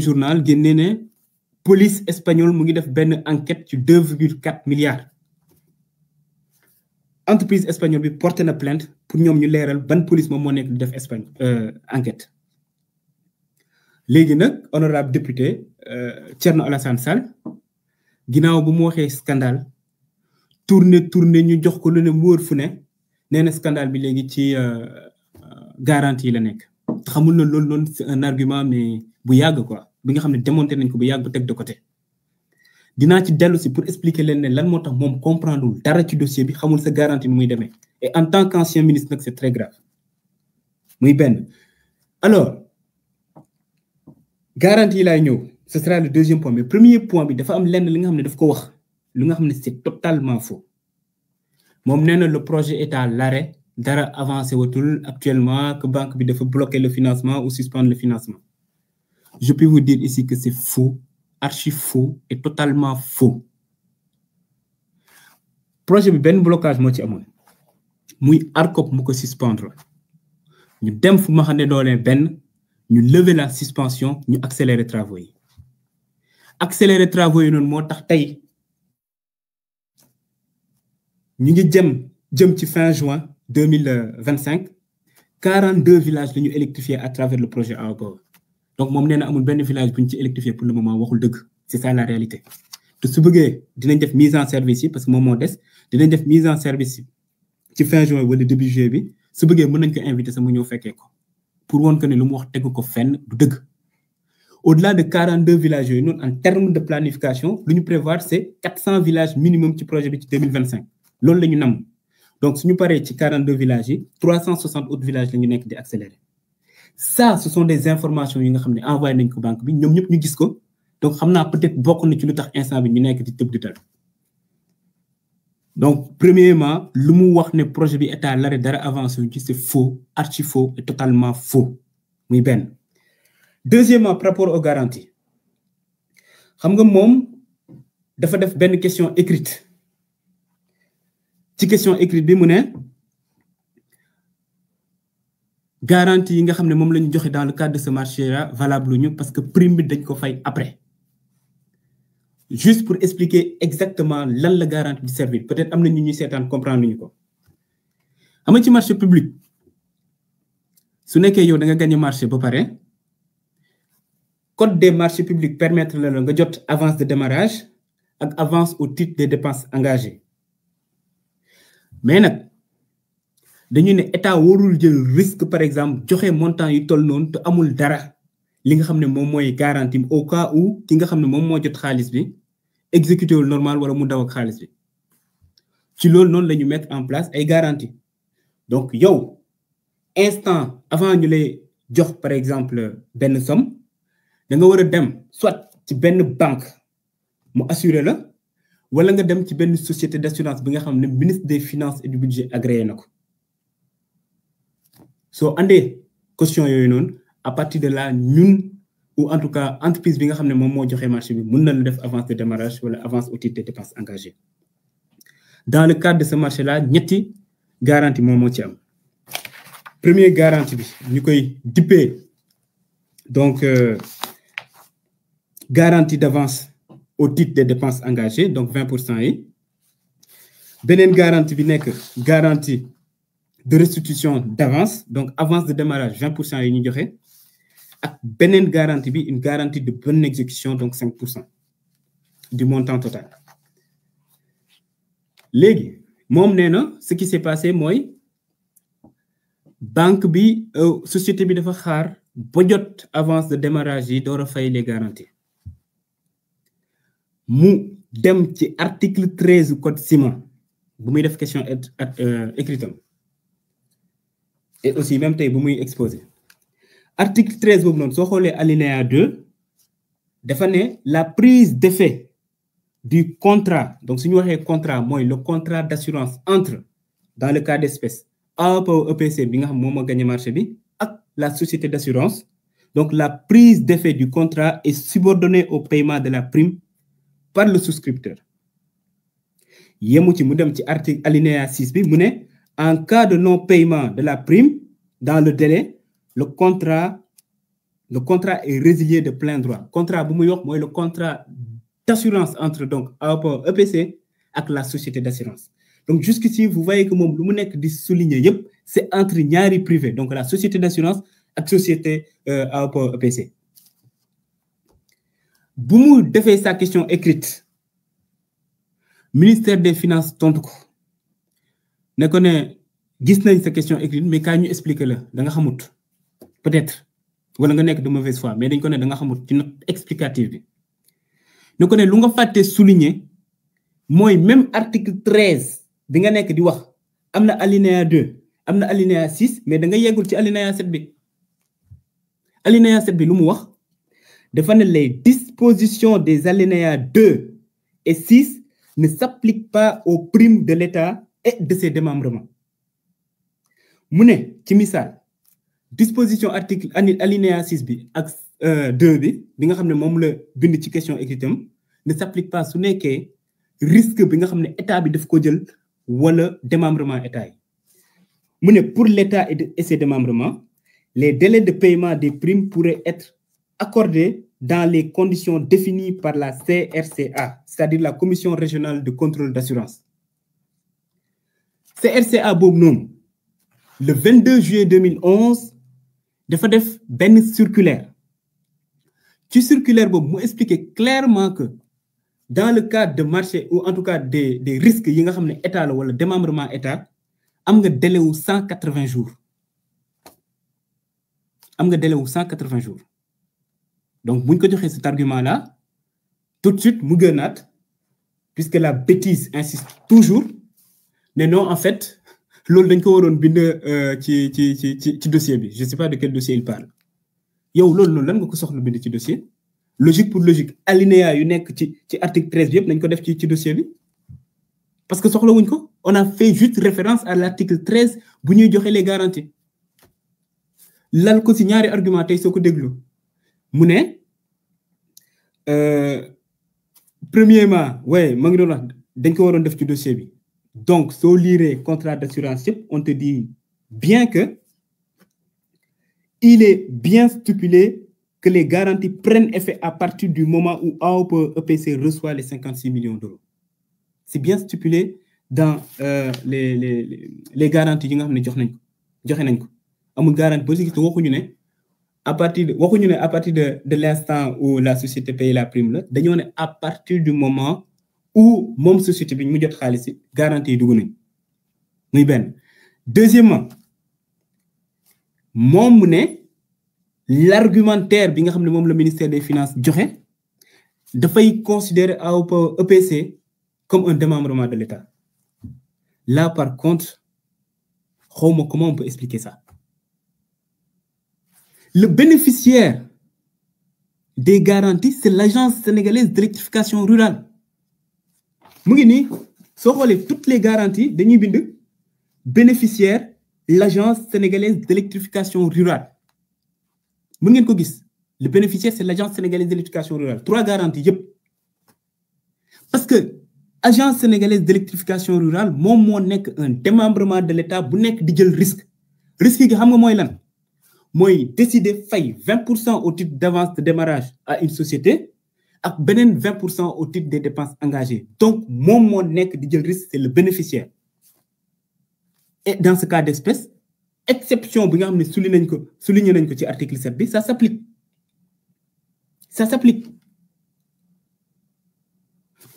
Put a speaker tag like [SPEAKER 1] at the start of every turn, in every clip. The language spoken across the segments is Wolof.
[SPEAKER 1] journal génne ne police espagnole mu ngi def benn enquête ci 2,4 milliards entreprise espagnole bi porté na plainte pour ñoom ñu leeral ban police moom moo nekk di def Espagne enquête léegi nag honorable député Thierno Alassane Sall ginnaaw bu mu waxee scandale tourné ñu jox ko lu ne mu wër fu ne nee na scandale bi léegi ci garantie la nekk xamul na loolu noonu c'est un argument mais bu yàgg quoi bi nga xam ne démonté nañ ko bu yàgg ba teg de côté dinaa ci dellu si pour expliquer leen ne lan moo tax moom comprendre dara ci dossier bi xamul sa garantie nu muy demee et en tant qu'ancien ministre nag c'est très grave muy benn alors garantie yi laay ñëw ce sera le deuxième point mais premier point bi dafa am lenn li nga xam ne daf ko wax lu nga xam ne c'est totalement faux moom nee na le projet est à l'arrêt dara avancé watul actuellement que banque bi dafa bloquer le financement ou suspendre le financement je peux vous dire ici que c'est faux archi faux et totalement faux projet bi benn blocage moo ci amoon muy ARCOP mu ko suspendre ñu dem fu ma xam ne doolee benn ñu lever la suspension ñu accélérer travaux yi noonu moo tax tey ñu ngi jëm ci fin juin 2025 42 villages la ñu électrifiés à travers le projet AOPOR donc moom nee na amul benn village bu ñu ci électrifié pour le moment waxul dëgg c'est ça la réalité te su bëggee dinañ def mise en service yi parce que moom moo des dinañ def mise en service yi ci fin juin wala début juillet bi su bëggee mën nañ ko inviter sama ñëw fekkee ko pour woon que ne lu mu wax tegu ko fenn du dëgg au-delà de 42 villages yooyu noonu en termes de planification lu ñu prévoir c'est 400 villages minimum ci projet bi ci 2025 loolu la ñu nam donc suñu paree ci 42 villages yi 360 autres villages la ñu nekk di accélérer ça ce sont des informations yi nga xam ne envoyé nañ ko banque bi ñoom ñëpp ñu gis ko donc xam naa peut-être bokk na ci lu tax instant bi ñu nekk di tëb di tal donc premièrement lu mu wax ne projet bi est à l'arrêt dara avancé wu ci c'est faux archi faux et totalement faux muy benn deuxièmement par rapport aux garanties xam nga moom dafa def benn question écrite ci question écrite bi mu ne garantie yi nga xam ne moom la ñu joxe dans le cadre de ce marché là valable ñu parce que prime bi dañ ko fay après juste pour expliquer exactement lan la garantie di servir peut-être am na ñu ñuy seetaan comprendre ñu ko xam nga ci marché public su nekkee yow da nga gagné marché ba pare code des marchés publics permettre la nga jot avance de démarrage ak avance au titre des dépenses engagées mais nag dañu ne état warul jël risque par exemple joxe montant yu toll noonu te amul dara li nga xam ne moom mooy garantie au cas où ki nga xam ne moom moo jot xaalis bi exécuté wul normal wala mu daw ak xaalis bi ci loolu noonu la ñu mettre en place ay garantie donc yow instant avant ñu lay jox par exemple benn somme da nga war a dem soit ci benn banque mu assurer la wala nga dem ci benn société d'assurance bi nga xam ne ministre des finances et du budget agréé na ko soo andee caution yooyu noonu à partir de là ñun ou en tout cas entreprise bi nga xam ne moom moo joxe marché bi mën na la def avance de démarrage wala avance au titre des dépenses engagées dans le cadre de ce marché là ñetti garantie moom moo ci am première garantie bi ñu koy dippee donc garantie d'avance au titre des dépenses engagées donc 20% yi beneen garantie bi nekk garantie de restitution d'avance donc avance de démarrage 20% yi ñu joxe ak beneen garantie bi une garantie de bonne exécution donc 5% du montant total léegi moom nee na ce qui s'est passé mooy banque bi société bi dafa xaar ba jot avance de démarrage yi door a fay les garanties mu dem ci article 13 code ciment bu muy def question écrite et aussi même tey bu muy exposé article 13 boobu noonu soo xoolee alinéa 2 dafa ne la prise d'effet du contrat donc su ñu waxee contrat mooy le contrat d'assurance entre dans le cas d'espèce AOPO EPC bi nga xam moom moo gagné marché bi ak la société d'assurance donc la prise d'effet du contrat est subordonnée au paiement de la prime par le souscripteur yemu ci mu dem ci article alinéa 6 bi mu ne en cas de non-paiement de la prime dans le délai le contrat le contrat est résilié de plein droit contrat bu muy wax mooy le contrat d'assurance entre donc aéroport EPC ak la société d'assurance donc jusqu'ici vous voyez que moom lu mu nekk di souligner yëpp c'est entre ñaari privé donc la société d'assurance ak société aéroport EPC bu mu defee sa question écrite ministère des finances tontu ko ne ko ne gis nañ sa question écrite mais kaay ñu expliquer la da nga xamut peut-être wala nga nekk de mauvaise foi mais dañ ko ne da nga xamut ci note explicative bi ne ko ne lu nga fàtte souligner mooy même article 13 bi nga nekk di wax am na alinéa 2 am na alinéa 6 mais da nga yeggul ci alinéa 7 bi alinéa 7 bi lu mu wax dafa ne les dispositions des alinéas 2 et 6 ne s'appliquent pas aux primes de l'État et de ses démembrements mu ne ci misaal disposition article alinéa 6 bi ak 2 bi nga xam ne moom la bind ci question écrite am ne s'applique pas su nekkee risque bi nga xam ne état bi daf ko jël wala démembrement état yi mu ne pour l'État et ses démembrements les délais de paiement des primes pourraient être accordés dans les conditions définies par la CRCA, c'est-à-dire la Commission régionale de contrôle d'assurance. CRCA boobu noonu le 22 juillet 2011 dafa def benn circulaire ci circulaire boobu mu expliquer clairement que dans le cadre de marché ou en tout cas des risques yi nga xam ne état la wala démembrement état am nga délai wu 180 jours am nga délai wu 180 jours donc bu ñu ko joxee cet argument là tout de suite mu gënaat puisque la bêtise insiste toujours mais non en fait loolu dañ ko waroon bind ci dossier bi je sais pas de quel dossier il parle yow loolu lan nga ko soxla bind ci dossier logique pour logique alinéa yu nekk ci article 13 bi yëpp nañ ko def ci dossier bi parce que soxla wuñ ko on a fait juste référence à l'article 13 bu ñuy joxe les garanties lal ko ci ñaari argument tey soo ko déglu mu ne premièrement ouais ma ngi doon wax dañ ko waroon def ci dossier bi donc soo lire contrat d'assurance yëpp on te dit bien que il est bien stipulé que les garanties prennent effet à partir du moment où AOPE EPC reçoit les 56 millions d'euros. C'est bien stipulé dans les garanties yi nga xam ne joxe nañ ko amul garantie boo si gis waxuñu ne à partir de l'instant où la société paye la prime la dañoo ne à partir du moment où moom société bi mu jot xaalis yi garantie yi dugg nañ muy benn. Deuxièmement moom mu ne l'argumentaire bi nga xam ne moom le ministère des finances joxe dafay considérer AOPE EPC comme un démembrement de l'État. Là par contre xawma comment on peut expliquer ça. Le bénéficiaire des garanties c'est l'agence sénégalaise d'électrification rurale mu ngi nii soo xoolee toutes les garanties dañuy bind bénéficiaire l'agence sénégalaise d'électrification rurale mën ngeen ko gis le bénéficiaire c'est l'agence sénégalaise d'électrification rurale 3 garanties yëpp parce que agence sénégalaise d'électrification rurale moom moo nekk un démembrement de l'État bu nekk di jël risque yi xam nga mooy lan mooy décider fay 20% au titre d'avance de démarrage à une société ak beneen 20% au titre des dépenses engagées donc moom moo nekk di jël risque c'est le bénéficiaire et dans ce cas d'espèce exception bi nga xam ne souligné nañ ko ci article 7 bi ça s'applique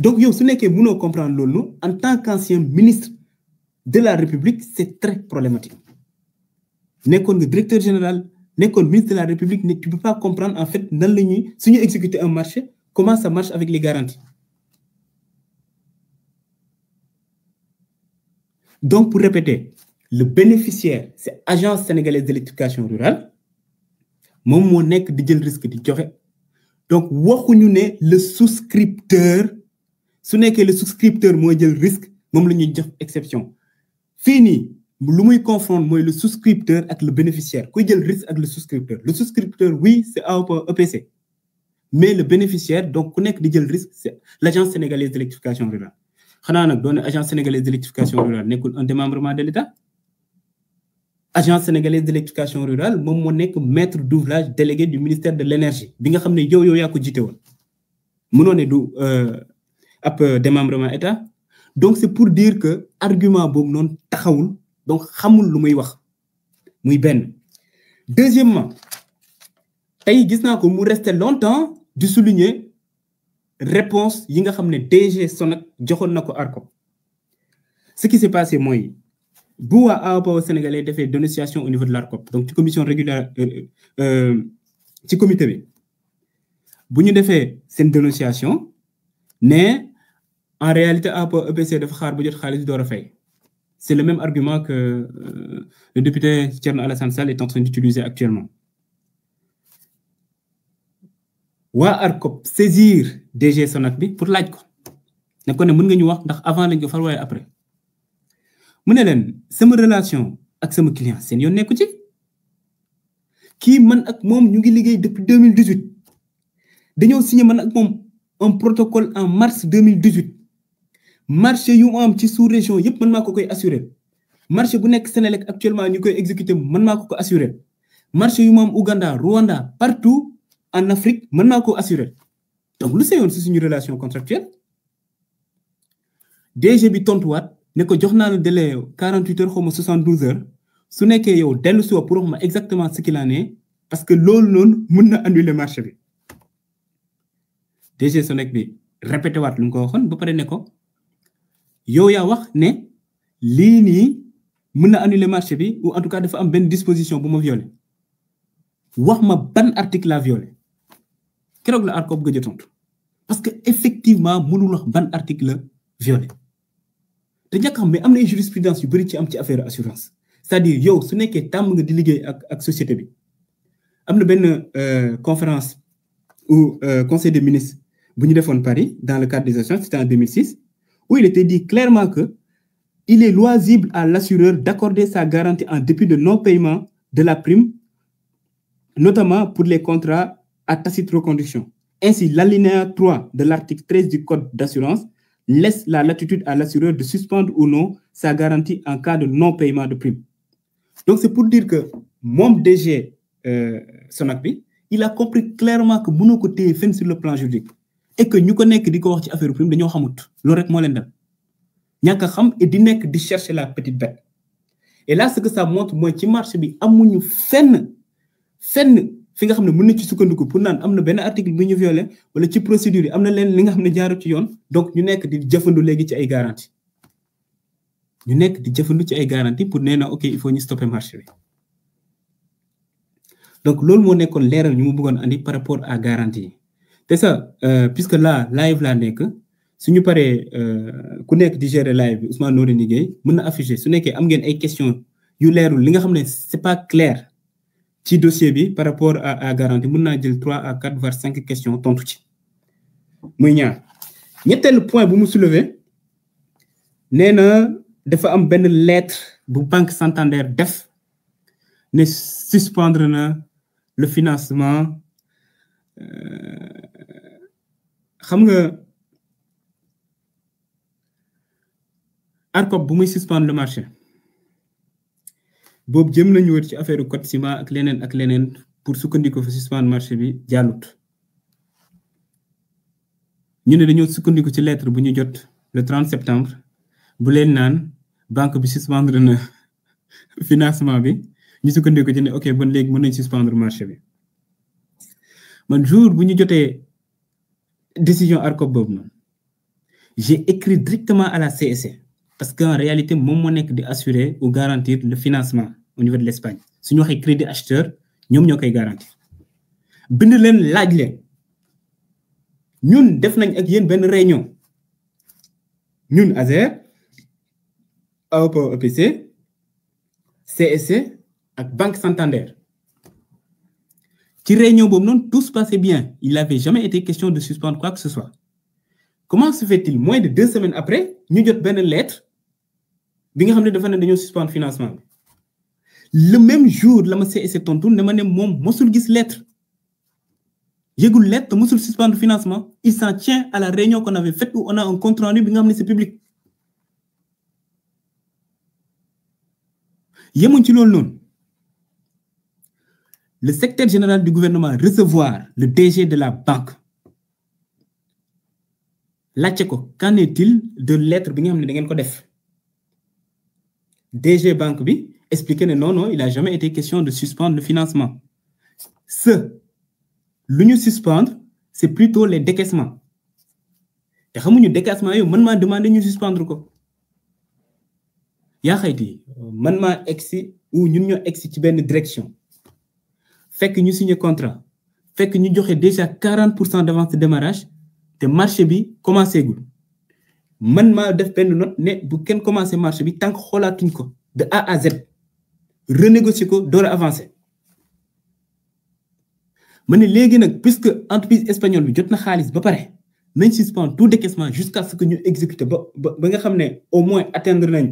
[SPEAKER 1] donc yow su nekkee mënoo comprendre loolu en tant qu'ancien ministre de la République c'est très problématique nekkoon nga directeur général nekkoon ministre de la République ne tu peux pas comprendre en fait nan la ñuy suñu exécuter un marché comment ça marche avec les garanties donc pour répéter le bénéficiaire c'est agence sénégalaise d'électrification rurale moom moo nekk di jël risque di joxe donc waxuñu ne le souscripteur su nekkee le souscripteur mooy jël risque moom la ñuy jox exception fii nii lu muy confondre mooy le souscripteur ak le bénéficiaire kuy jël risque ak le souscripteur oui c'est AOPE EPC mais le bénéficiaire donc ku nekk di jël risque c'est l'agence sénégalaise d'électrification rurale xanaa nag doon agence sénégalaise d'électrification rurale nekkul un démembrement de l'État agence sénégalaise de l'éducation rurale moom moo nekk maître d'ouvrage délégué du ministère de l'énergie bi nga xam ne yow yaa ko jiite woon mënoo ne du ab démembrement état donc c'est pour dire que argument boobu noonu taxawul donc xamul lu muy wax muy benn. Deuxièmement tey gis naa ko mu resté longtemps di souligner réponse yi nga xam ne DG Sonac joxoon na ko ARCOP. Ce qui s'est passé mooy bu waa AOPO sénégalais defee dénonciation au niveau de l'ARCOP donc ci commission régulière ci comité bi bu ñu defee seen dénonciation ne en réalité AOPO EPC dafa xaar ba jot xaalis door a fay. C'est le même argument que le député Thierno Alassane Sall est en train d'utiliser actuellement. Waa ARCOP saisir DG Sonac bi pour laaj ko ne ko ne mën nga ñu wax ndax avant lañ ko far waaye après mu ne leen sama relation ak sama client seen yoon nekku ci kii man ak moom ñu ngi liggéey depuis 2018 dañoo signé man ak moom un protocole en mars 2018 marché yu mu am ci sous-région yépp man maa ko koy assurer marché bu nekk Sénélec actuellement ñu koy exécuter man maa ko assurer marché yu mu am Ouganda Rwanda partout en Afrique man maa ko assurer donc lu seyoon si suñu relation contractuelle DG bi tontuwaat ne ko jox naa la délai 48 heures xaw ma 72 heures su nekkee yow dellu si pour wax ma exactement ce qu'il en est parce que loolu noonu mën na annuler marché bi DG Sonac bi répété waat lu mu ko waxoon ba pare ne ko yow yaa wax ne lii nii mën na annuler marché bi ou en tout cas dafa am benn disposition bu ma violé wax ma ban article la violé keroog la ARCOP gëj a tontu parce que effectivement mënul wax ban article la violé te ñàkk xam mais am na ay jurisprudence yu bari ci am ci affaire assurance c'est-à-dire yow su nekkee tàmm nga di liggéey ak société bi am na benn conférence ou conseil des ministres bu ñu defoon Paris dans le cadre des assurances c'était en 2006 où il était dit clairement que il est loisible à l'assureur d'accorder sa garantie en dépit de non-paiement de la prime, notamment pour les contrats à tacite reconduction. Ainsi, l'alinéa 3 de l'article 13 du Code d'assurance laisse la latitude à l'assureur de suspendre ou non sa garantie en cas de non-paiement de prime. Donc, c'est pour dire que mon DG Sonac bi, il a compris clairement que mënoo ko téye fenn sur le plan juridique et que ñu ko nekk di ko wax ci affaire prime dañoo xamut loolu rek moo leen dal ñàkk a xam et di nekk di chercher la petite bête. Et là ce que ça montre mooy ci marché bi amuñu fenn fi nga xam ne mën na ci sukkandiku pour naan am na benn article bu ñu violé wala ci procédure yi am na leen li nga xam ne jaaru ci yoon donc ñu nekk di jëfandu léegi ci ay garantie pour nee na ok il faut ñu stopper marché bi. Donc loolu moo nekkoon leeral ñu mu bëggoon andi par rapport à garantie yi te ça puisque là live laa nekk suñu paree ku nekk di gérer live bi Ousmane Noreyni Gueye mën na afficher su nekkee am ngeen ay questions yu leerul li nga xam ne c'est pas clair ci dossier bi par rapport à garantie mën naa jël 3 à 4 voire 5 questions tontu ci muy ñaar ñetteelu point bu mu soulever nee na dafa am benn lettre bu Banque Santander def ne suspendre na le financement xam nga ARCOP bu muy suspendre le marché boobu jëm nañu wër ci affaire code ciment ak leneen pour sukkandiku fa suspendre marché bi jàllut ñu ne dañoo sukkandiku ci lettre bu ñu jot le 30 septembre bu leen naan banque bi suspendre na financement bi ñu sukkandiku ci ne ok bon léegi mën nañ suspendre marché bi man jour bu ñu jotee décision ARCOP boobu noonu j'ai écrit directement à la CSC parce qu'en réalité moom moo nekk di assurer ou garantir le financement au niveau de l'Espagne suñu waxee crédit acheteur ñoom ñoo koy garantir bind leen laaj leen ñun def nañ ak yéen benn réunion ñun ASER AOPO EPC CSC ak Banque Santander ci réunion boobu noonu tout se passait bien il n'avait jamais été question de suspendre quoi que ce soit comment se fait-il moins de 2 semaines après ñu jot benn lettre bi nga xam ne dafa ne dañoo suspendre financement bi le même jour la ma CSC tontu ne ma ne moom mosul gis lettre yëgul lettre te mosul suspendre financement il s'en tient à la réunion qu'on avait faite où on a un compte rendu bi nga xam ne c'est public yemuñ ci loolu noonu le secrétaire général du gouvernement recevoir le DG de la banque laajte ko qu'en est-il de lettre bi nga xam ne da ngeen ko def DG banque bi expliqué ne non il a jamais été question de suspendre le financement lu ñu suspendre c'est plutôt les décaissements te xamuñu décaissement yooyu man maa demandé ñu suspendre ko yaa xayti man maa egsi ou ñun ñoo egsi ci benn direction fekk ñu signé contrat fekk ñu joxe déjà 40% d'avance de démarrage te marché bi commencé gul man maa def benn note ne bu kenn commencé marché bi tant que xoolaatuñ ko de A à Z renégocier ko door a avancer ma ne léegi nag puisque entreprise espagnole bi jot na xaalis ba pare nañ suspendre tout décaissement jusqu'à ce que ñu exécuter ba nga xam ne au moins atteindre nañ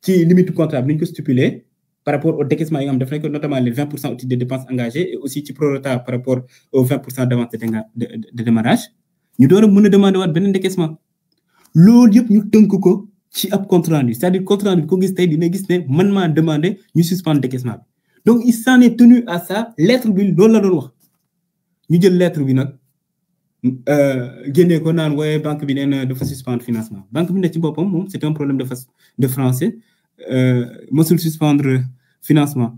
[SPEAKER 1] ci limite contrat bi nañ ko stipuler par rapport au décaissement yi nga xam def nañ ko notamment les 20% au titre des dépenses engagées et aussi ci prorata par rapport aux 20% d'avance de démarrage ñu door a mën a demander waat beneen décaissement loolu yëpp ñu tënk ko ci ab compte rendu c'est-à-dire compte rendu bi ko gis tey dina gis ne man maa demandé ñu suspendre décaissement bi donc il s'en est tenu à ça lettre bi loolu la doon wax ñu jël lettre bi nag génnee ko naan waaye banque bi nee na dafa suspendre financement banque bi ne ci boppam moom c'est un problème de français mësul suspendre financement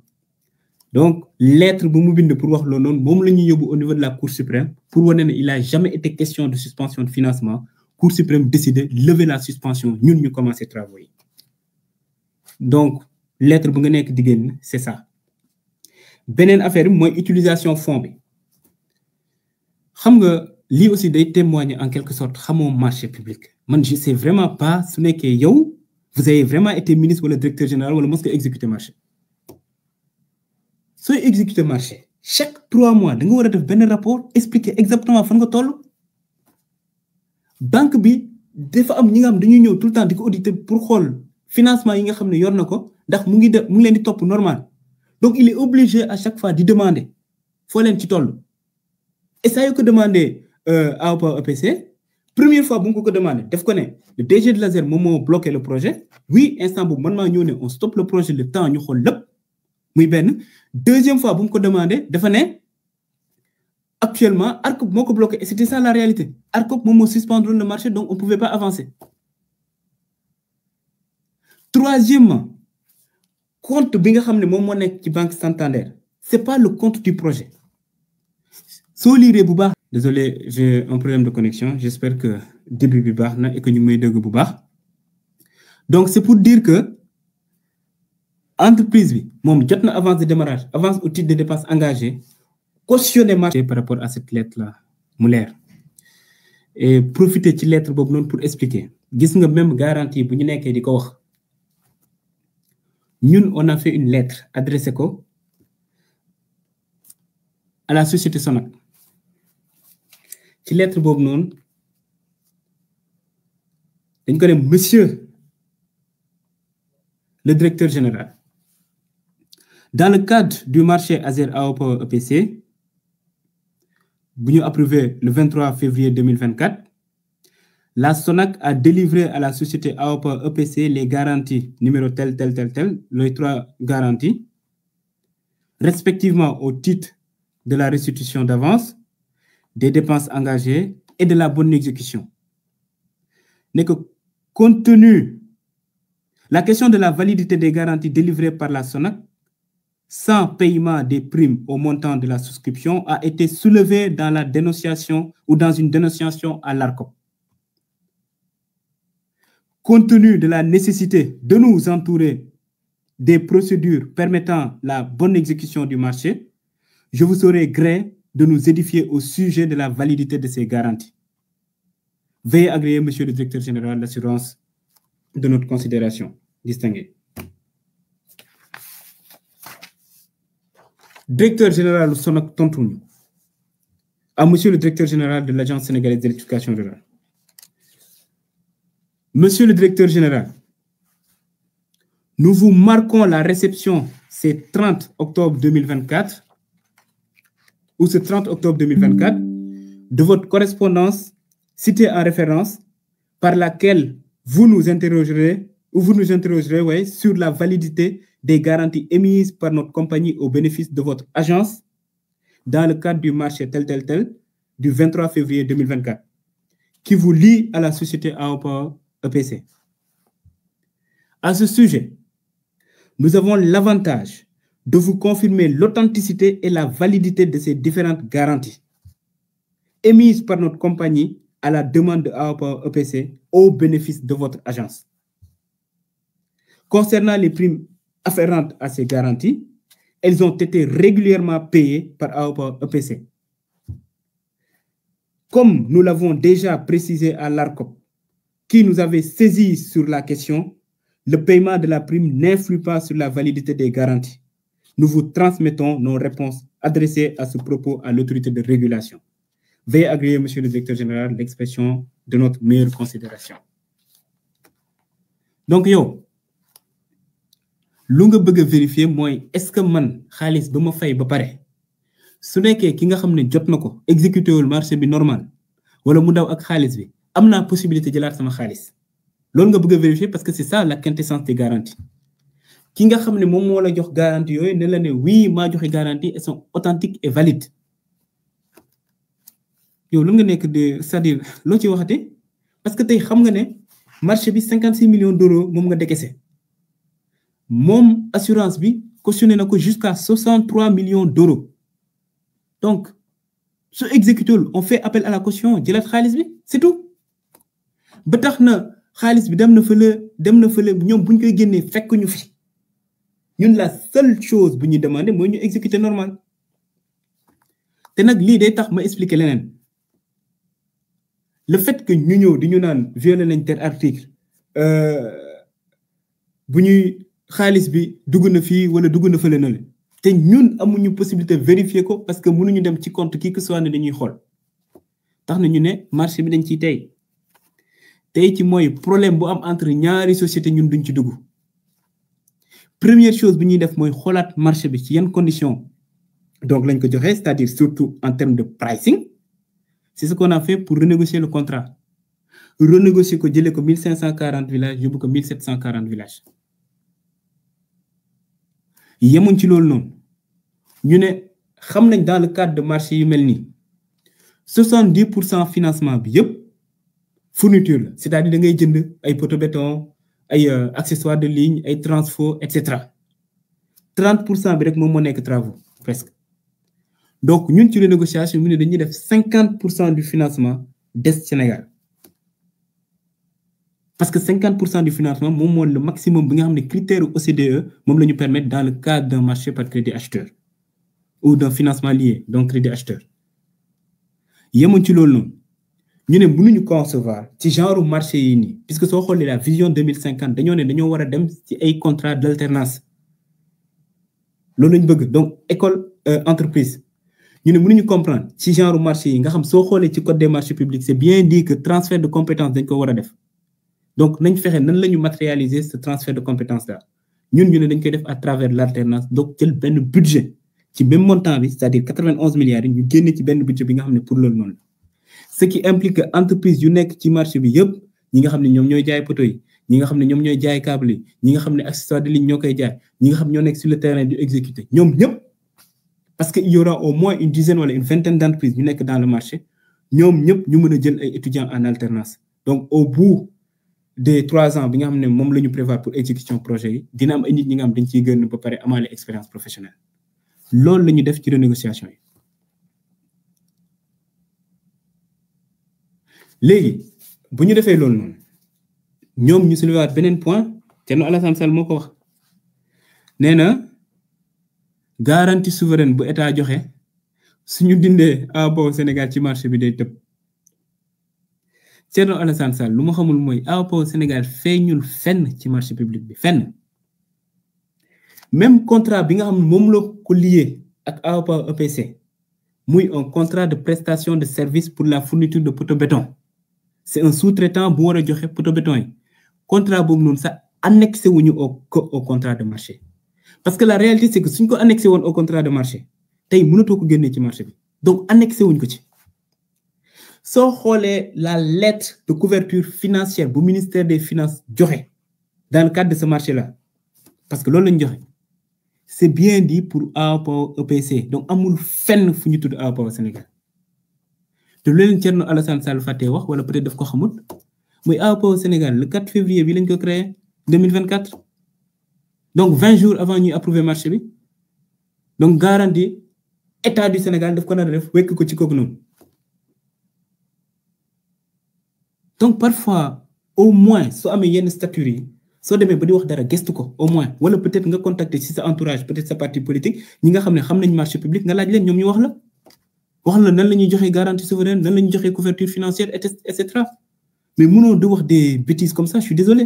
[SPEAKER 1] donc lettre bu mu bind pour wax loolu noonu moom la ñuy yóbbu au niveau de la Cour suprême pour wane ne il a jamais été question de suspension de financement Cour suprême décidé lever la suspension ñun ñu commencé travaux yi donc lettre bu nga nekk di génn c'est ça beneen affaire bi mooy utilisation fonds bi xam nga lii aussi day témoigner en quelque sorte xamoo marché public man je sais vraiment pas su nekkee yow vous avez vraiment été ministre wala directeur général wala mos nga exécuter marché sooy exécuter marché chaque 3 mois da nga war a def benn rapport expliquer exactement fan nga toll banque bi dafa am ñi nga xam dañuy ñëw tout le temps di ko auditer pour xool financement yi nga xam ne yor na ko ndax mu ngi leen di topp normal donc il est obligé à chaque fois di demander foo leen ci toll et ça yoo ko demandé à EPC première fois bu nga ko demandé def ko ne le DG de l'ASER moom moo bloqué le projet oui instant boobu man maa ñëw ne on stoppe le projet le temps ñu xool lépp muy benn deuxième fois bu mu ko demandé dafa ne actuellement ARCOP moo ko bloqué et c'était ça la réalité ARCOP moom moo suspendre le marché donc on pouvait pas avancer troisièmement compte bi nga xam ne moom moo nekk ci banque Santander c'est pas le compte du projet soo liiree bu baax désolé j'ai un problème de connexion j'espère que début bi baax na et que ñu may dégg bu baax donc c'est pour dire que entreprise bi moom jot na avance de démarrage avance au titre de dépenses engagées cautionner marché par rapport à cette lettre là mu leer et profiter ci lettre boobu noonu pour expliquer gis nga même garantie bu ñu nekkee di ko wax ñun on a fait une lettre adressée ko à la société Sonac ci lettre boobu noonu dañ ko ne monsieur le directeur général dans le cadre du marché ASER AOPA EPC bu ñu approuvé le 23 février 2024 la Sonac a délivré à la société AOPA EPC les garanties numéro tel les 3 garanties respectivement au titre de la restitution d'avance des dépenses engagées et de la bonne exécution. N'est que compte tenu la question de la validité des garanties délivrées par la Sonac sans paiement des primes au montant de la souscription a été soulevée dans la dénonciation ou dans une dénonciation à l'ARCOP. Compte tenu de la nécessité de nous entourer des procédures permettant la bonne exécution du marché, je vous saurai gré de nous édifier au sujet de la validité de ces garanties. Veuillez agréer, Monsieur le Directeur général, l'assurance de notre considération distinguée. Directeur général Sonac tontuñu à Monsieur le Directeur général de l'Agence sénégalaise d'électrification rurale. Monsieur le Directeur général, nous vous marquons la réception ce 30 octobre 2024 ou ce 30 octobre 2024 de votre correspondance citée en référence par laquelle vous nous interrogerez où vous nous interrogerez, ouais, sur la validité des garanties émises par notre compagnie au bénéfice de votre agence dans le cadre du marché tel du 23 février 2024, qui vous lie à la société AOPOWER EPC. À ce sujet, nous avons l'avantage de vous confirmer l'authenticité et la validité de ces différentes garanties émises par notre compagnie à la demande de AOPOWER EPC au bénéfice de votre agence. Concernant les primes afférentes à ces garanties, elles ont été régulièrement payées par AOPOWER EPC. Comme nous l'avons déjà précisé à l'ARCOP, qui nous avait saisi sur la question, le paiement de la prime n'influe pas sur la validité des garanties. Nous vous transmettons nos réponses adressées à ce propos à l'autorité de régulation. Veuillez agréer, Monsieur le Directeur Général, l'expression de notre meilleure considération. Donc, yo, lu nga bëgg vérifier mooy est-ce que man xaalis ba ma fay ba pare su nekkee ki nga xam ne jot na ko exécuté wul marché bi normal wala mu daw ak xaalis bi am naa possibilité jëlaat sama xaalis loolu nga bëgg vérifier parce que c'est ça la quintessence des garanties ki nga xam ne moom moo la jox garantie yooyu ne la ne oui maa joxe garantie elles sont authentiques et valides yow lu nga nekk de c'est-à-dire loo ci waxate parce que tey xam nga ne marché bi 56 millions d'euros moom nga décaissé mon assurance bi cautionné na ko jusqu'à 63 millions d'euros. Donc, ce exécuteur, on fait appel à la caution, jëlat xaalis bi, c'est tout. Ba tax na xaalis bi dem na fële ñoom buñ koy génnee fekk ñu fi. Ñun la seule chose bu ñuy demander mooy ñu exécuter normal. Te nag lii day tax ma expliquer leneen. Le fait que ñu ñëw di ñu naan violer nañ tel article bu ñuy xaalis bi dugg na fii wala dugg na fële na le te ñun amuñu possibilité vérifier ko parce que mënuñu dem ci compte qui que soit ne dañuy xool tax na ñu ne marché bi dañ ciy tey ci mooy problème bu am entre ñaari société ñun duñ ci dugg première chose bu ñuy def mooy xoolaat marché bi ci yan conditions donc lañ ko joxe c'est-à-dire surtout en termes de pricing c'est ce qu'on a fait pour renégocier le contrat renégocier ko jëlee ko 1540 villages yóbbu ko 1740 villages yemuñ ci loolu noonu ñu ne xam nañ dans le cadre de marché yu mel nii 70% financement bi yëpp fourniture la c'est-à-dire da ngay jënd ay poteau béton ay accessoires de ligne ay transfo et cetera 30% bi rek moom moo nekk travaux presque donc ñun ci renégociation mu ne dañuy def 50% du financement des Sénégal parce que 50% du financement moom moo le maximum bi nga xam ne critère OCDE moom la ñu permettre dans le cadre d'un marché par crédit acheteur ou d'un financement lié donc crédit acheteur yemuñ ci loolu noonu ñu ne mënuñu concevoir ci genre marché yi nii puisque soo xoolee la vision 2050 dañoo ne dañoo war a dem ci ay contrat d'alternance loolu lañ bëgg donc école entreprise ñu ne mënuñu comprendre ci genre marché yi nga xam soo xoolee ci code des marchés publics c'est bien dit que transfert de compétences dañ ko war a def donc nañ fexe nan la ñu matérialiser ce transfert de compétences là ñun ñu ne dañ koy def à travers l'alternance donc jël benn budget ci même montant bi c'est-à-dire 91 milliards yi ñu génne ci benn budget bi nga xam ne pour loolu noonu ce qui implique que entreprise yu nekk ci marché bi yëpp ñi nga xam ne ñoom ñooy jaay poteau yi ñi nga xam ne ñoom ñooy jaay câble yi ñi nga xam ne accessoires de ligne ñoo koy jaay ñi nga xam ñoo nekk sur le terrain du exécuter ñoom ñëpp parce que il y aura au moins une dizaine wala une vingtaine d'entreprises yu nekk dans le marché ñoom ñëpp ñu mën a jël ay étudiants en alternance donc au bout des 3 ans bi nga xam ne moom la ñu prévoir pour exécution projet yi dina am ay nit ñi nga xam dañ ciy gën ba pare amaale expérience professionnelle loolu la ñu def ci renégociation yi léegi bu ñu defee loolu noonu ñoom ñu soulever waat beneen point Thierno Alassane Sall moo ko wax nee na garantie souveraine bu état joxe suñu dindee AOPOWER Sénégal ci marché bi day tëb Thierno Alassane Sall lu ma xamul mooy AOPOWER Sénégal feeñul fenn ci marché public bi fenn même contrat bi nga xam moom la ko lié ak AOPOWER EPC muy un contrat de prestation de service pour la fourniture de poteau béton c'est un sous-traitant bu war a joxe poteau béton yi contrat boobu noonu sax annexé wuñu au contrat de marché parce que la réalité c'est que suñ ko annexé woon au contrat de marché tey mënatoo ko génnee ci marché bi donc annexé wuñ ko ci soo xoolee la lettre de couverture financière bu ministère des finances joxe dans le cadre de ce marché-là parce que loolu lañ joxe c'est bien dit pour AOPO EPC donc amul fenn fu ñu tudd AOPO Sénégal te lu leen Thierno Alassane Sall fàttee wax wala peut-être daf ko xamul muy AOPO Sénégal le 4 février bi lañ ko créé 2024 donc 20 jours avant ñuy approuver marché bi donc garantie état du Sénégal daf ko nar a def wekk ko ci kooku noonu donc parfois au moins soo amee yenn statut yi soo demee ba di wax dara gestu ko au moins wala peut-être nga contacter ci sa entourage peut-être sa parti politique ñi nga xam ne xam nañ marché public nga laaj leen ñoom ñu wax la nan la ñuy joxee garantie souveraine nan la ñuy joxee couverture financière et cetera mais mënoo di wax des bêtises comme ça je suis désolé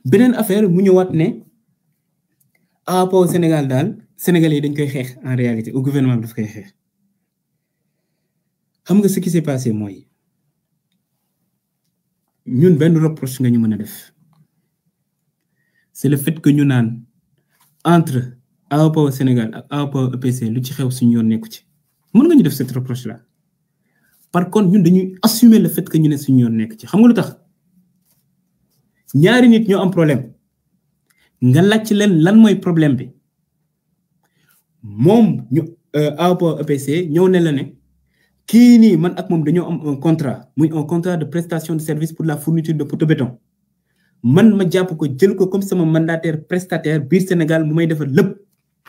[SPEAKER 1] beneen affaire mu ñëwaat ne AOPO Sénégal daal Sénégalais yi dañ koy xeex en réalité au gouvernement bi daf koy xeex xam nga ce qui s'est passé mooy ñun benn reproche nga ñu mën a def c'est le fait que ñu naan entre AOPO Sénégal ak AOPO EPC lu ci xew suñu yoon nekku ci mën nga ñu def cette reproche là par contre ñun dañuy assumer le fait que ñu ne suñu yoon nekk ci xam nga lu tax ñaari nit ñoo am problème nga laaj ci leen lan mooy problème bi moom ñu AOPO EPC ñëw ne la ne kii nii man ak moom dañoo am un contrat muy un contrat de prestation de service pour la fourniture de poteau béton man ma jàpp ko jël ko comme sama mandataire prestataire biir Sénégal mu may defar lépp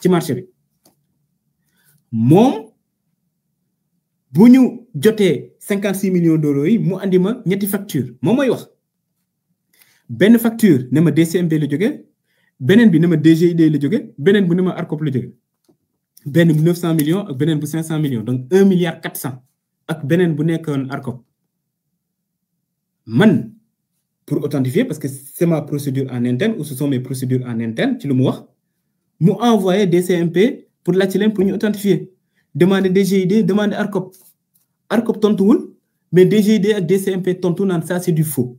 [SPEAKER 1] ci marché bi moom bu ñu jotee 56 millions d'euros yi mu andi ma ñetti facture moom mooy wax benn facture ne ma DCMP la jóge beneen bi ne ma DGID la jóge beneen bu ne ma ARCOP la jóge benn bu 900 millions ak beneen bu 500 millions donc 1 milliard 400 ak beneen bu nekkoon ARCOP man pour authentifier parce que c'est ma procédure en interne ou ce sont mes procédures en interne ci lu mu wax mu envoyé DCMP pour laajte leen pour ñu authentifier demander DGID demander ARCOP tontuwul mais DGID ak DCMP tontu naan ça c'est du faux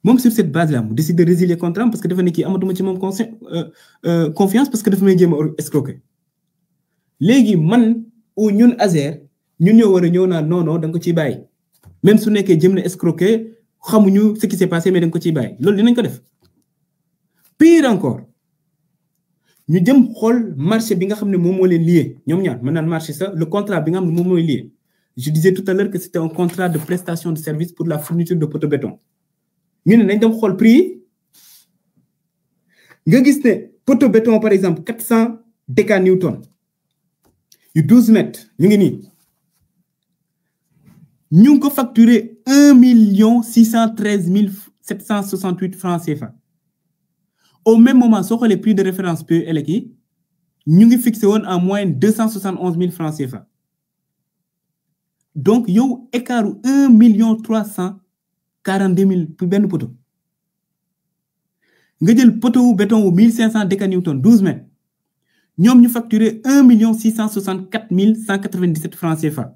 [SPEAKER 1] moom sur cette base là mu décide de résilier contrat parce que dafa ne kii amatuma ci moom confiance parce que dafa may jéem a escroquer léegi man ou ñun ASER ñun ñoo war a ñëw naan non da nga ko ciy bàyyi même su nekkee jëm na escroquer xamuñu ce qui s'est passé mais da nga ko ciy bàyyi loolu dinañ ko def pire encore ñu jëm xool marché bi nga xam ne moom moo leen lié ñoom ñaar mën naan marché ça le contrat bi nga xam ne moom mooy lié je disais tout à l'heure que c'était un contrat de prestation de service pour la fourniture de poteau béton ñu ne nañ dem xool prix yi nga gis ne poteau béton par exemple 400 décanewtons yu 12 mètres ñu ngi nii ñu ngi ko facturé 1 613 768 francs CFA au même moment soo xoolee prix de référence PELEC yi ñu ngi fixé woon en moyenne 271 000 francs CFA donc yow écart 1 342 000 pour benn poteau nga jël poteau béton wu 1500 décanewtons 12 mètres ñoom ñu facturé 1 664 197 francs CFA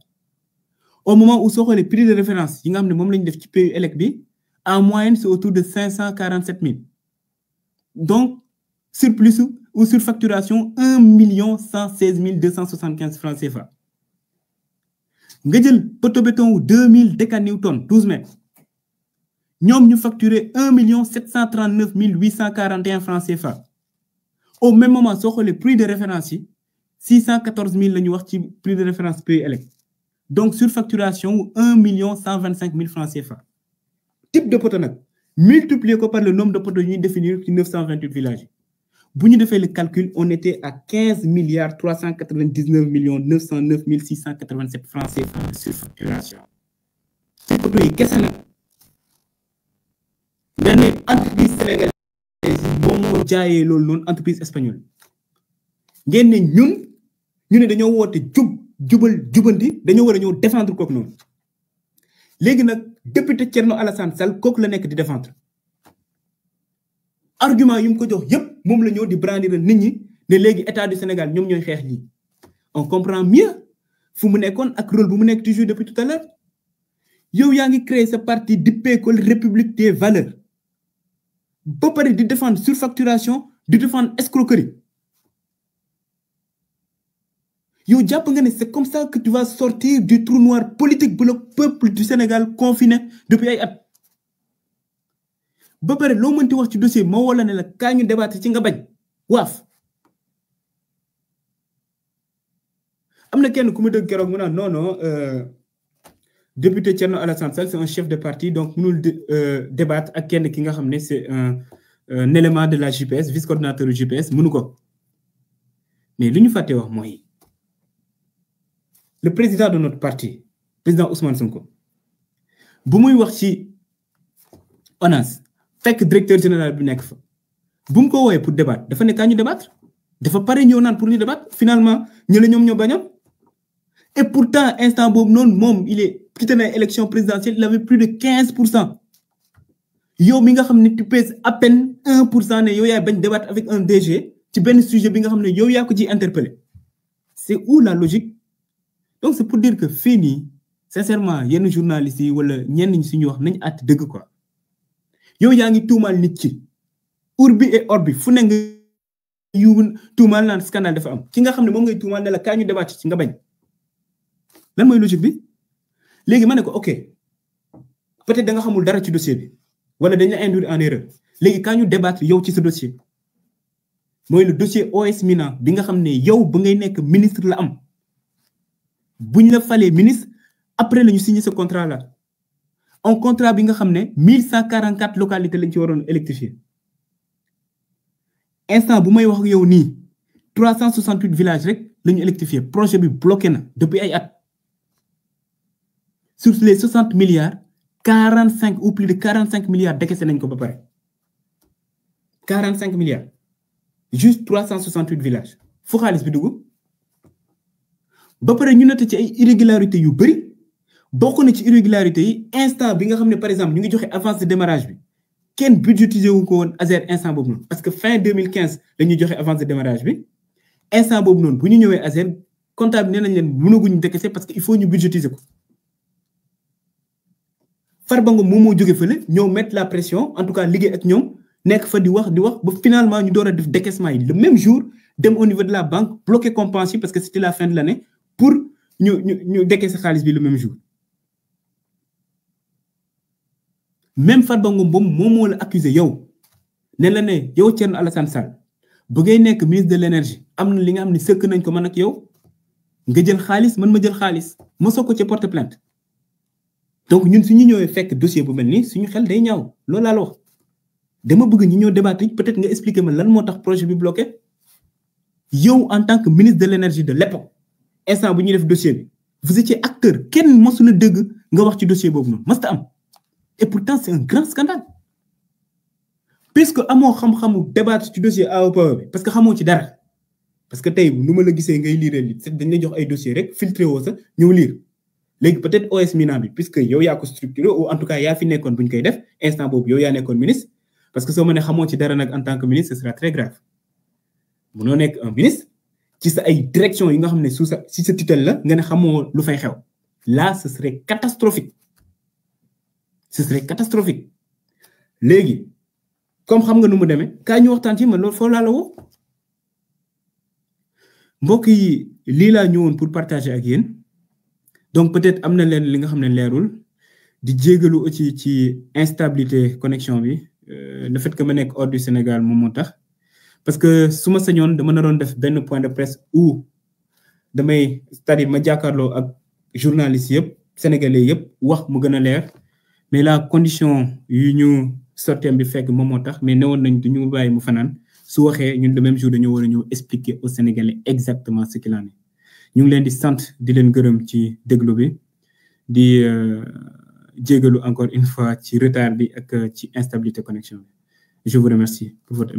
[SPEAKER 1] au moment où soo xoolee prix de référence yi nga xam ne moom la ñu def ci PELEC bi en moyenne c'est autour de 547 000 donc surplus ou surfacturation 1 116 275 francs CFA nga jël poteau béton wu 2000 décanewtons 12 mètres ñoom ñu facturé 1 739 841 francs CFA au même moment soo xoolee prix de référence yi 614 000 la ñu wax ci prix de référence PELEC donc surfacturation 1 125 000 francs CFA type de poteau nag multiplié ko par le nombre de poteaux ñuy définir ci 928 villages yi bu ñu defee le calcul on était à 15 399 909 687 francs CFA de surfacturation ci poteaux yi kese nag nga ne entreprise sénégalaise moom moo jaayee loolu noonu entreprise espagnole ngeen ne ñu ne dañoo woote jubanti dañoo war a ñëw défendre kooku noonu léegi nag député Thierno Alassane Sall kooku la nekk di défendre argument yu mu ko jox yépp moom la ñëw di brandir nit ñi ne léegi état du Sénégal ñoom ñooy xeex lii on comprend mieux fu mu nekkoon ak rôle bu mu nekk toujours depuis tout à l'heure yow yaa ngi créer sa parti dippee ko République des valeurs ba pare di défendre surfacturation di défendre escroquerie yow jàpp nga ne c'est comme ça que tu vas sortir du trou noir politique bu le peuple du Sénégal confiné depuis ay at ba pare loo mënti wax ci dossier bi moo wala ne la kaa ñu débattre ci nga bañ waaf. am na kenn ku ma dëgg keroog mu naan non député Thierno Alassane Sall c'est un chef de parti donc mënul débattre ak kenn ki nga xam ne c'est un élément de la JPS vice-coordinateur du JPS mënu ko mais li ñu fàtte wax mooy le président de notre parti président Ousmane Sonko bu muy wax ci ONAS fekk directeur général bi nekk fa bu mu ko woowee pour débattre dafa ne kaa ñu débattre dafa pare ñëw naan pour ñu débattre finalement ñële ñoom ñoo bañoon et pourtant instant boobu noonu moom il est quitté na élection présidentielle il avait plus de 15%. yow mi nga xam ne tu pèses à peine 1% ne yow yaay bañ débattre avec un DG ci benn sujet bi nga xam ne yow yaa ko ciy interpellé c'est où la logique donc c'est pour dire que fii nii sincèrement yenn journalistes yi wala ñenn ñi suñu wax nañ àtt dëgg quoi yow yaa ngi tuumaal nit ci urbi et orbi fu ne nga yu tuumaal naan scandale dafa am ki nga xam ne moom ngay tuumaal ne la kaa ñu débattre ci nga bañ lan mooy logique bi léegi ma ne ko ok peut-être da nga xamul dara ci dossier bi wala dañ la induire en erreur léegi kaa ñu débattre yow ci sa dossier mooy le dossier OS Minan bi nga xam ne yow ba ngay nekk ministre la am buñ la falee ministre après la ñu signé ce contrat là un contrat bi nga xam ne 1144 localités lañ ci waroon électrifier instant bu may wax ak yow nii 368 villages rek la ñu électrifier projet bi bloqué na depuis ay at sur les 60 milliards 45 ou plus de 45 milliards décaissé nañ ko ba pare 45 milliards juste 368 villages fu xaalis bi dugg ba pare ñu noté ci ay irrégularités yu bëri bokk na ci irrégularités yi instant bi nga xam ne par exemple ñu ngi joxe avance de démarrage bi kenn budgétisé wu ko woon ASER instant boobu noonu parce que fin 2015 la ñuy joxe avance de démarrage bi instant boobu noonu bu ñu ñëwee ASER comptable nee nañ leen mënaguñu décaisser parce que il faut ñu budgétiser ko Farba Ngom moom moo jóge fële ñëw mettre la pression en tout cas liggéey ak ñoom nekk fa di wax ba finalement ñu door a def décaissement yi le même jour dem au niveau de la banque bloquer compense yi parce que c'était la fin de l'année pour ñu décaisser xaalis bi le même jour même Farba Ngom boobu moom moo la accusé yow ne la ne yow Thierno Alassane Sall bu ngay nekk ministre de l'énergie am na li nga xam ne sëkk nañ ko man ak yow nga jël xaalis man ma jël xaalis mosoo ko ci porte plainte donc ñun suñu ñëwee fekk dossier bu mel nii suñu xel day ñaaw loolu laa la wax dama bëgg ñu ñëw débattre peut-être nga expliquer ma lan moo tax projet bi bloqué yow en tant que ministre de l'énergie de l'époque instant bu ñuy def dossier bi vous étiez acteur kenn mosula dëgg nga wax ci dossier boobu noonu masta am et pourtant c'est un grand scandale puisque amoo xam-xamu débattre ci dossier AOPA bi parce que xamoo ci dara parce que tey nu ma la gisee ngay lire li dañ lay jox ay dossier rek filtré woo sa ñëw lire léegi peut-être OS Minan bi puisque yow yaa ko structuré ou en tout cas yaa fi nekkoon bu ñu koy def instant boobu yow yaa nekkoon ministre parce que soo ma ne xamoo ci dara nag en tant que ministre ce sera très grave munoo nekk un ministre ci sa ay direction yi nga xam ne si sa tutelle la nga ne xamoo lu fay xew là ce serait catastrophique léegi comme xam nga nu mu demee kaa ñu waxtaan ci man loolu foofu laa la woo mbokk yi lii laa ñëwoon pour partager ak yéen donc peut-être am na leen li nga xam ne leerul di jégalu aussi ci instabilité connexion bi le fait que ma nekk hors du Sénégal moom moo tax parce que su ma sañoon dama naroon def benn point de presse où damay c'est-à-dire ma jàkkaarloo ak journalistes yëpp sénégalais yëpp wax mu gën a leer mais la condition yu ñu sorteem bi fekk moom moo tax mais newoon nañ du ñu bàyyi mu fanaan su waxee ñun le même jour dañoo war a ñëw expliquer aux Sénégalais exactement ce qu'il en est ñu ngi leen di sant di leen gërëm ci déglu bi di jégalu encore une fois ci retard bi ak ci instabilité connexion bi je vous remercie pour votre